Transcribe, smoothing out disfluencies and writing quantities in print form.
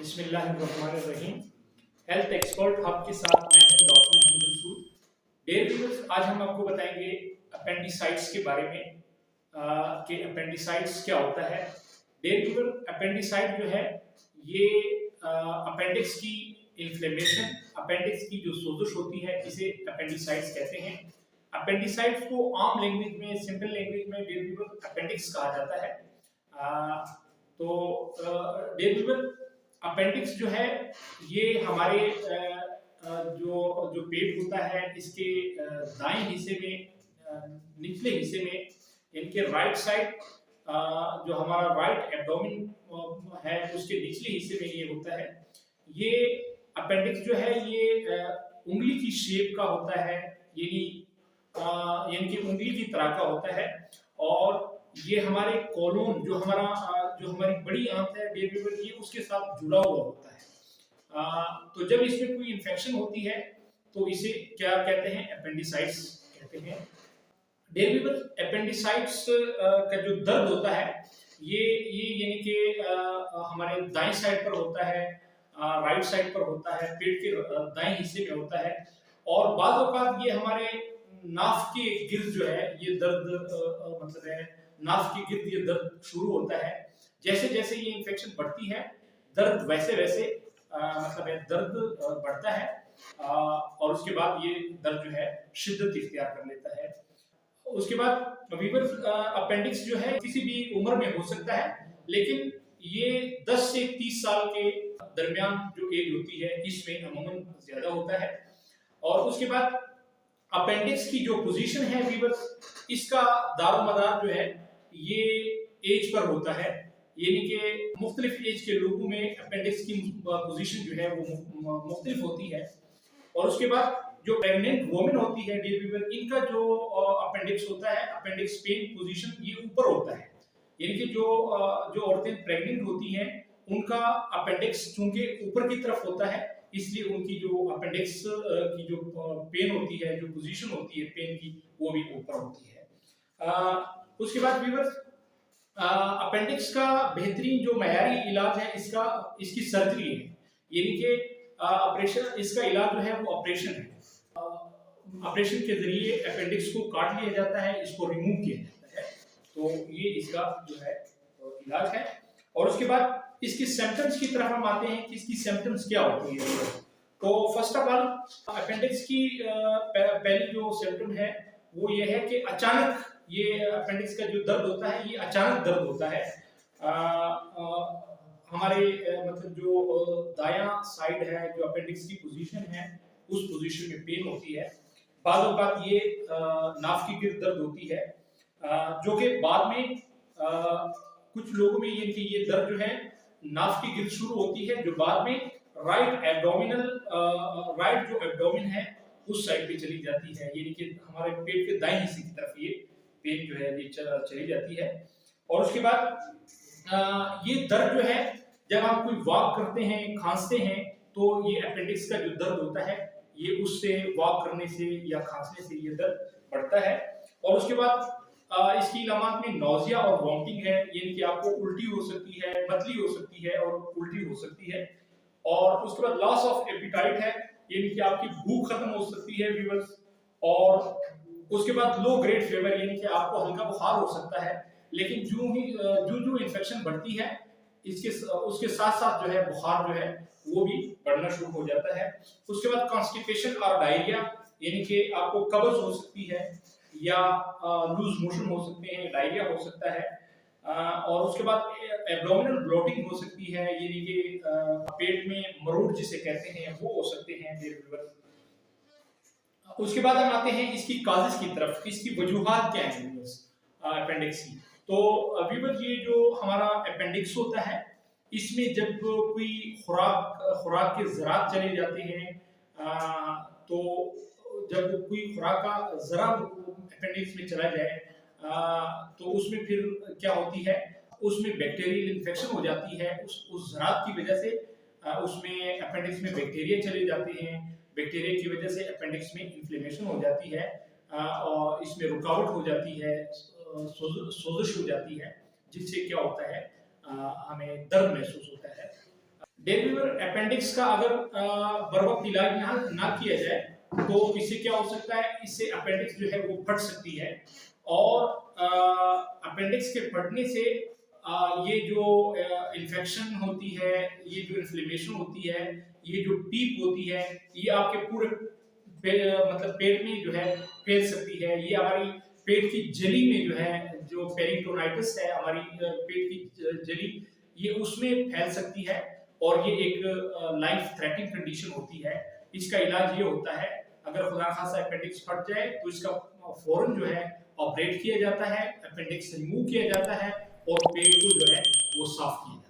बिस्मिल्लाहिर्रहमानिर्रहीम। Health expert hub के साथ मैं हूं डॉक्टर मोहम्मद रसूल। डेयर व्यूअर्स, आज हम आपको बताएंगे अपेंडिसाइट्स के बारे में कि अपेंडिसाइट्स क्या होता है। डेयर व्यूअर, अपेंडिसाइट जो है ये अपेंडिक्स की इन्फ्लेमेशन, अपेंडिक्स की जो सोजश होती है, इसे अपेंडिसाइट्स कहते हैं। अपेंडिसाइट्स को आम लैंग्वेज में, सिंपल लैंग्वेज में डेयर व्यूअर अपेंडिक्स कहा जाता है। तो डेयर व्यूअर, अपेंडिक्स जो है ये हमारे जो जो पेट होता है, इसके दाएं हिस्से में, निचले हिस्से में, इनके राइट साइड, जो हमारा राइट एब्डोमेन है, उसके निचले हिस्से में ये होता है। ये अपेंडिक्स जो है ये उंगली की शेप का होता है, यानी कि उंगली की तरह का होता है। और ये हमारे कोलोन, जो हमारी बड़ी आंत है डेयर व्यूअर, ये उसके साथ जुड़ा हुआ होता है। तो जब इसमें कोई इन्फेक्शन होती है तो इसे क्या कहते हैं? अपेंडिसाइट्स कहते हैं। डेयर व्यूअर, अपेंडिसाइट्स का जो दर्द होता है ये यानी कि हमारे दाएं साइड पर होता है, राइट साइड पर होता है, पेट के दाएं हिस्से में होता है। और बाद औक़ात ये हमारे नाफ के गिर्द जो है ये दर्द, मतलब है नाफ के गिर्द ये दर्द शुरू होता है। जैसे जैसे ये इन्फेक्शन बढ़ती है, दर्द वैसे वैसे मतलब है दर्द बढ़ता है, और उसके बाद ये दर्द जो है शिद्दत इख्तियार कर लेता है। उसके बाद व्यूअर्स, अपेंडिक्स जो है किसी भी उम्र में हो सकता है, लेकिन ये 10 से 30 साल के दरमियान जो एज होती है इसमें अमूमन ज्यादा होता है। और उसके बाद अपेंडिक्स की जो पोजीशन है व्यूअर्स, इसका दारोमदार जो है ये एज पर होता है, यानी कि मुख्तलिफ एज के लोगों में अपेंडिक्स की पोजीशन जो है वो मुख्तलिफ होती है। और उसके बाद जो प्रेग्नेंट वोमेन होती है डेयर व्यूअर, इनका जो अपेंडिक्स होता है, अपेंडिक्स पेन पोजीशन ये ऊपर होता है, यानी कि जो औरतें प्रेग्नेंट होती हैं उनका अपेंडिक्स चूंकि ऊपर की तरफ होता है, इसलिए उनकी जो अपेंडिक्स की जो पेन होती है, जो पोजीशन होती है पेन की, वो भी ऊपर होती है। उसके बाद व्यूअर्स, अपेंडिक्स का बेहतरीन जो मयारी इलाज है इसकी सर्जरी है, यानी कि ऑपरेशन, इसका इलाज जो है वो ऑपरेशन है। ऑपरेशन के जरिए अपेंडिक्स को काट लिया जाता है, इसको रिमूव किया जाता है। तो ये इसका जो है इलाज है। और उसके बाद इसकी सिम्टम्स की तरफ हम आते हैं कि इसकी सिम्टम्स क्या होती है। तो फर्स्ट ऑफ ऑल, अपेंडिक्स की पहली जो सिम्टम है वो ये है कि अचानक ये अपेंडिक्स का जो दर्द होता है ये अचानक दर्द होता है। हमारे मतलब जो दायां साइड है, जो अपेंडिक्स की पोजीशन है, उस पोजीशन में पेन होती है। बाद औक़ात ये नाफ की गिर्द दर्द होती है, जो कि बाद में कुछ लोगों में ये दर्द जो है नाफ की गिर्द शुरू होती है, जो बाद में राइट जो एब्डोमेन है उस साइड पे चली जाती है, यानी कि हमारे पेट के दाएं हिस्से की तरफ ये पेन जो है ये चली जाती है। और उसके बाद ये दर्द जो है जब हम कोई वॉक करते हैं, खांसते हैं, तो ये अपेंडिक्स का जो दर्द होता है ये उससे, वॉक करने से या खांसने से ये दर्द बढ़ता है। और उसके बाद इसकी इलामात में नौजिया और वॉमिटिंग है, यानी कि आपको उल्टी हो सकती है, बदली हो सकती है और उल्टी हो सकती है। और उसके बाद लॉस ऑफ एपिटाइट है, यानी कि आपकी भूख खत्म हो सकती है व्यूअर्स। और उसके बाद लो ग्रेड फीवर, यानी कि आपको हल्का बुखार हो सकता है, लेकिन जो इन्फेक्शन बढ़ती है उसके साथ साथ जो है बुखार जो है वो भी बढ़ना शुरू हो जाता है। उसके बाद कॉन्स्टिपेशन और डायरिया, यानी कि आपको कब्ज हो सकती है या लूज मोशन हो सकते हैं, डायरिया हो सकता है। और उसके बाद एब्डोमिनल ब्लोटिंग हो सकती है, यानी कि पेट में मरोड़ जिसे कहते हैं वो हो सकते हैं। उसके बाद हम आते हैं इसकी काजेस की तरफ, इसकी वजूहात क्या है अपेंडिक्स की। तो व्यूअर्स, ये जो हमारा अपेंडिक्स होता है इसमें जब कोई खुराक के ज़रात चले जाते हैं, तो जब कोई खुराक का ज़रा अपेंडिक्स में चला जाए, तो उसमें फिर क्या होती है, उसमें बैक्टीरियल इन्फेक्शन हो जाती है। उस ज़रात की वजह से उसमें अपेंडिक्स में बैक्टीरिया चले जाते हैं, बैक्टीरिया की वजह से अपेंडिक्स में इन्फ्लेमेशन हो जाती है, और इसमें रुकावट हो जाती है, सोजिश हो जाती है, जिससे क्या होता है हमें दर्द महसूस होता है। डेविवर अपेंडिक्स का अगर बर वक्त इलाज ना किया जाए तो इससे क्या हो सकता है, इससे अपेंडिक्स जो है वो फट सकती है। और अपेंडिक्स के फटने से ये जो इन्फेक्शन होती है, ये जो इन्फ्लेमेशन होती है, ये जो पीप होती है, ये आपके पूरे मतलब पेट में जो है फैल सकती है। ये हमारी पेट की जली में जो है, जो पेरिटोनाइटिस है हमारी पेट की जली, ये उसमें फैल सकती है और ये एक लाइफ थ्रेटनिंग कंडीशन होती है। इसका इलाज ये होता है, अगर खुदा खासा अपेंडिक्स फट जाए तो इसका फौरन जो है ऑपरेट किया जाता है, अपेंडिक्स रिमूव किया जाता है और पेट को जो है वो साफ किया जाता है।